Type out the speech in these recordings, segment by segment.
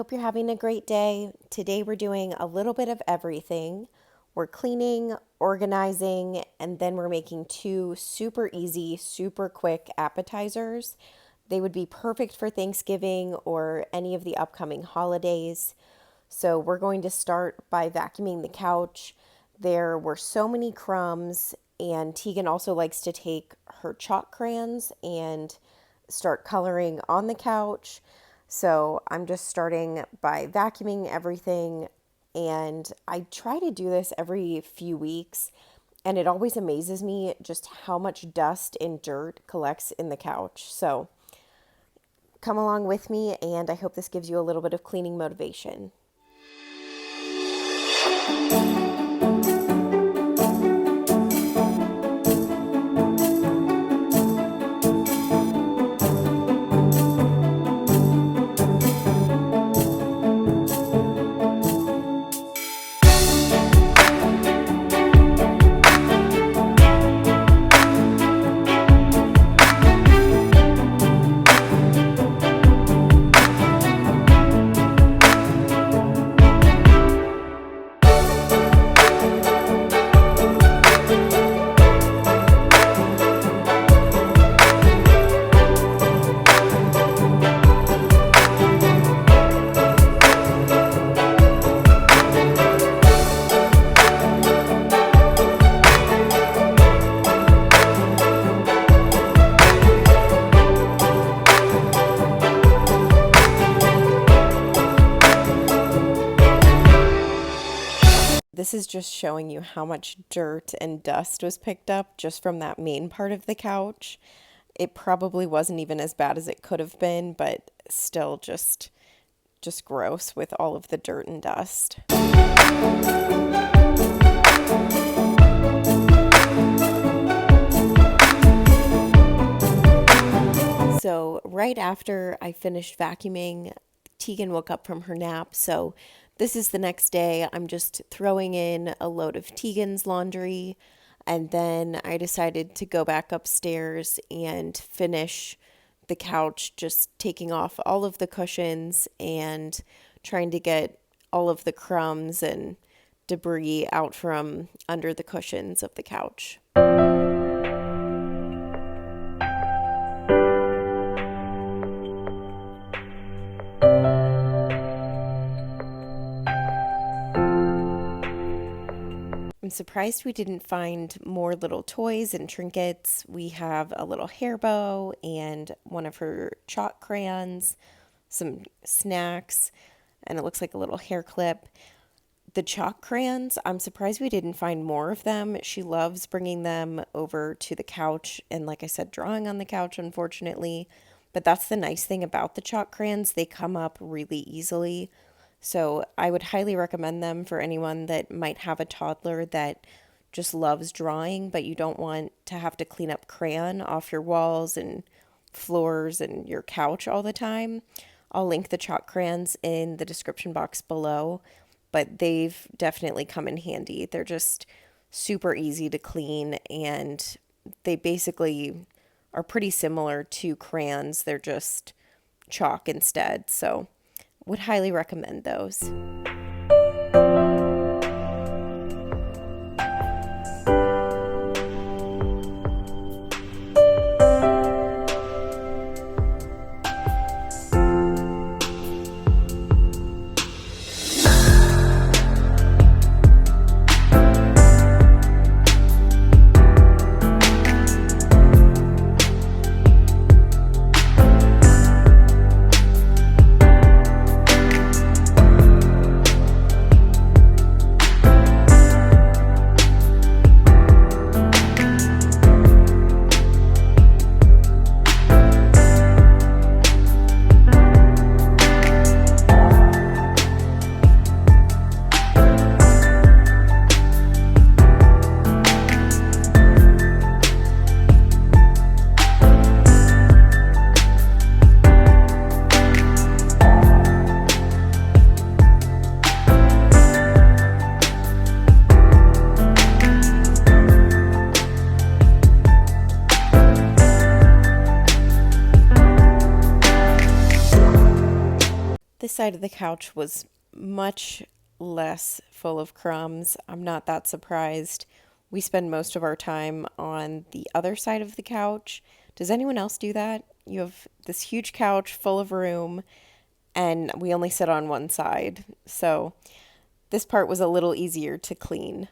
hope you're having a great day. Today we're doing a little bit of everything. We're cleaning, organizing, and then we're making two super easy, super quick appetizers. They would be perfect for Thanksgiving or any of the upcoming holidays. So we're going to start by vacuuming the couch. There were so many crumbs, and Tegan also likes to take her chalk crayons and start coloring on the couch. So I'm just starting by vacuuming everything, and I try to do this every few weeks, and it always amazes me just how much dust and dirt collects in the couch. So come along with me, and I hope this gives you a little bit of cleaning motivation. This is just showing you how much dirt and dust was picked up just from that main part of the couch. It probably wasn't even as bad as it could have been, but still just gross with all of the dirt and dust. So right after I finished vacuuming, Tegan woke up from her nap, so this is the next day. I'm just throwing in a load of Tegan's laundry, and then I decided to go back upstairs and finish the couch, just taking off all of the cushions and trying to get all of the crumbs and debris out from under the cushions of the couch. I'm surprised we didn't find more little toys and trinkets. We have a little hair bow and one of her chalk crayons, some snacks, and it looks like a little hair clip. The chalk crayons, I'm surprised we didn't find more of them. She loves bringing them over to the couch and, like I said, drawing on the couch, unfortunately. But that's the nice thing about the chalk crayons. They come up really easily. So I would highly recommend them for anyone that might have a toddler that just loves drawing, but you don't want to have to clean up crayon off your walls and floors and your couch all the time. I'll link the chalk crayons in the description box below, but they've definitely come in handy. They're just super easy to clean, and they basically are pretty similar to crayons. They're just chalk instead, so would highly recommend those. side of the couch was much less full of crumbs. I'm not that surprised. We spend most of our time on the other side of the couch. Does anyone else do that? You have this huge couch full of room, and we only sit on one side. So this part was a little easier to clean.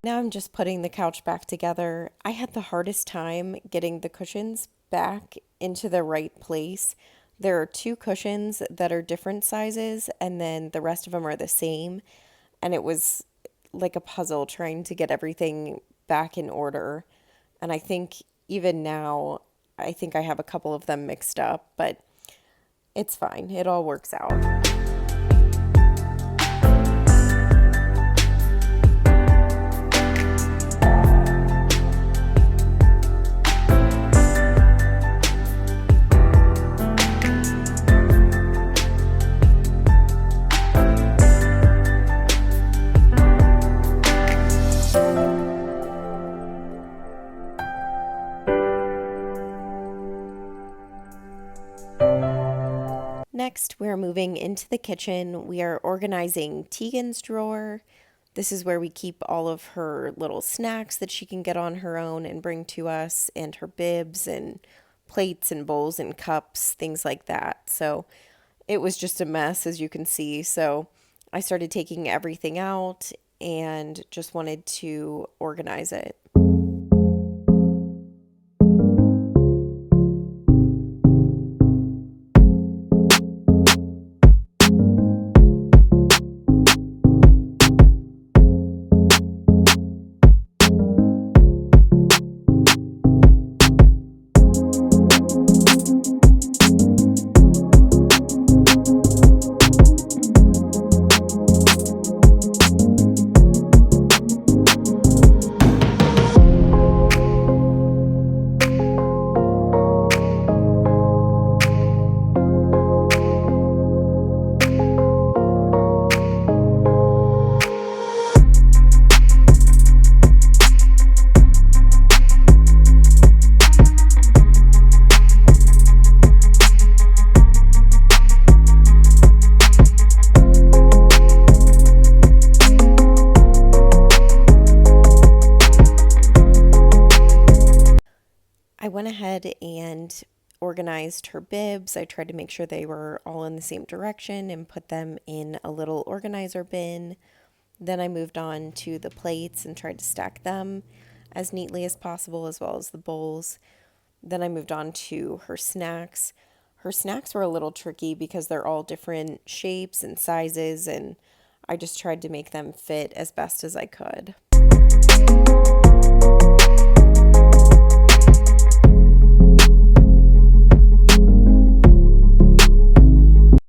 Now I'm just putting the couch back together. I had the hardest time getting the cushions back into the right place. There are two cushions that are different sizes, and then the rest of them are the same. And it was like a puzzle trying to get everything back in order. And I think even now, I think I have a couple of them mixed up, but it's fine. It all works out. Next, we're moving into the kitchen. We are organizing Tegan's drawer. This is where we keep all of her little snacks that she can get on her own and bring to us, and her bibs and plates and bowls and cups, things like that. So it was just a mess, as you can see. So I started taking everything out and just wanted to organize it. I went ahead and organized her bibs. I tried to make sure they were all in the same direction and put them in a little organizer bin. Then I moved on to the plates and tried to stack them as neatly as possible, as well as the bowls. Then I moved on to her snacks. Her snacks were a little tricky because they're all different shapes and sizes, and I just tried to make them fit as best as I could.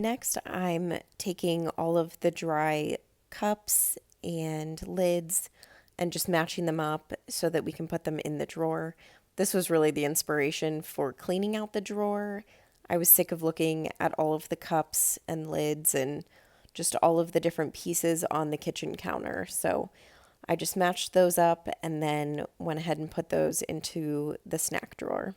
Next, I'm taking all of the dry cups and lids and just matching them up so that we can put them in the drawer. This was really the inspiration for cleaning out the drawer. I was sick of looking at all of the cups and lids and just all of the different pieces on the kitchen counter. So I just matched those up and then went ahead and put those into the snack drawer.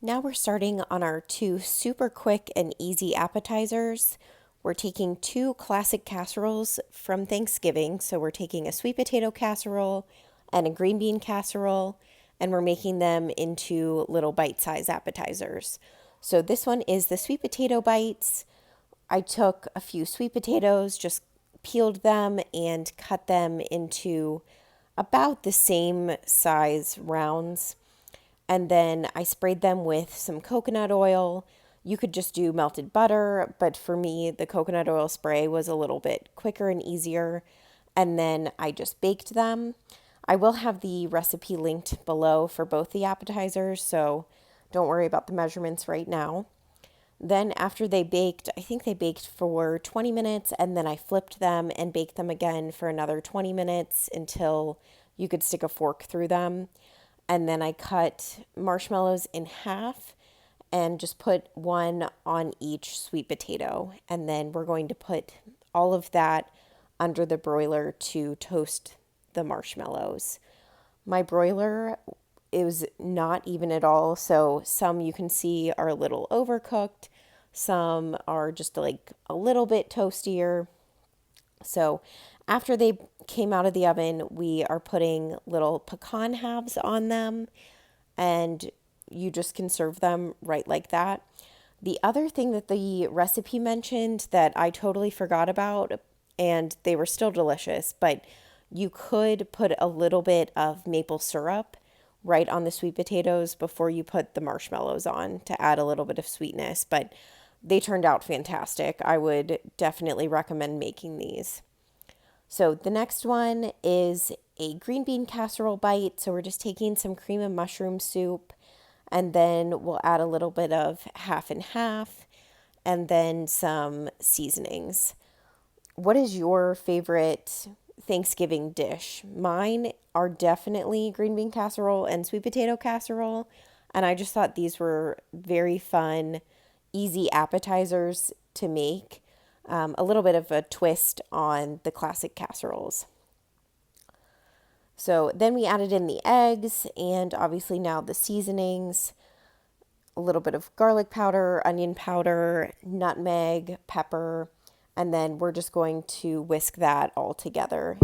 Now we're starting on our two super quick and easy appetizers. We're taking two classic casseroles from Thanksgiving. So we're taking a sweet potato casserole and a green bean casserole, and we're making them into little bite-sized appetizers. So this one is the sweet potato bites. I took a few sweet potatoes, just peeled them and cut them into about the same size rounds. And then I sprayed them with some coconut oil. You could just do melted butter, but for me, the coconut oil spray was a little bit quicker and easier. And then I just baked them. I will have the recipe linked below for both the appetizers, so don't worry about the measurements right now. Then after they baked, I think they baked for 20 minutes, and then I flipped them and baked them again for another 20 minutes until you could stick a fork through them. And then I cut marshmallows in half and just put one on each sweet potato. And then we're going to put all of that under the broiler to toast the marshmallows. My broiler is not even at all, so some you can see are a little overcooked, some are just like a little bit toastier. So after they came out of the oven, we are putting little pecan halves on them, and you just can serve them right like that. The other thing that the recipe mentioned that I totally forgot about, and they were still delicious, but you could put a little bit of maple syrup right on the sweet potatoes before you put the marshmallows on to add a little bit of sweetness, but they turned out fantastic. I would definitely recommend making these. So the next one is a green bean casserole bite. So we're just taking some cream and mushroom soup, and then we'll add a little bit of half and half, and then some seasonings. What is your favorite Thanksgiving dish? Mine are definitely green bean casserole and sweet potato casserole, and I just thought these were very fun, easy appetizers to make. A little bit of a twist on the classic casseroles. So then we added in the eggs and obviously now the seasonings, a little bit of garlic powder, onion powder, nutmeg, pepper, and then we're just going to whisk that all together.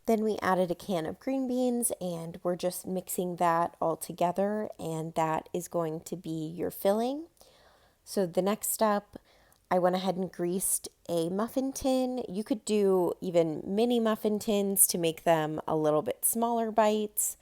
Then we added a can of green beans and we're just mixing that all together, and that is going to be your filling. So the next step, I went ahead and greased a muffin tin. You could do even mini muffin tins to make them a little bit smaller bites.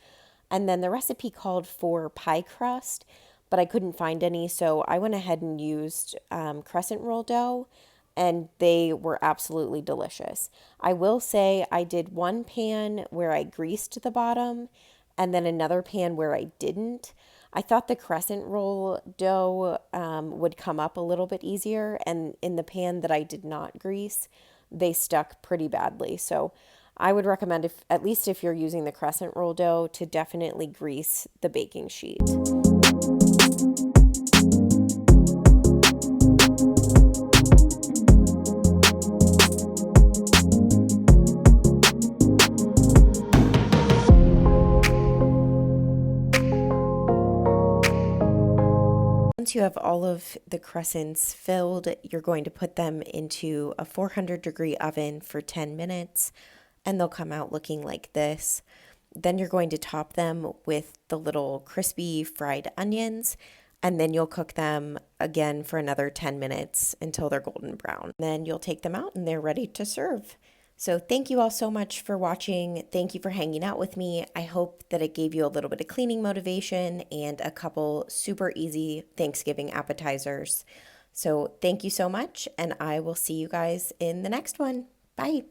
And then the recipe called for pie crust, but I couldn't find any, so I went ahead and used crescent roll dough, and they were absolutely delicious. I will say I did one pan where I greased the bottom and then another pan where I didn't. I thought the crescent roll dough would come up a little bit easier, and in the pan that I did not grease, they stuck pretty badly. So I would recommend, if at least if you're using the crescent roll dough, to definitely grease the baking sheet. Once you have all of the crescents filled, you're going to put them into a 400-degree oven for 10 minutes, and they'll come out looking like this. Then you're going to top them with the little crispy fried onions, and then you'll cook them again for another 10 minutes until they're golden brown. Then you'll take them out and they're ready to serve. So thank you all so much for watching. Thank you for hanging out with me. I hope that it gave you a little bit of cleaning motivation and a couple super easy Thanksgiving appetizers. So thank you so much, and I will see you guys in the next one. Bye.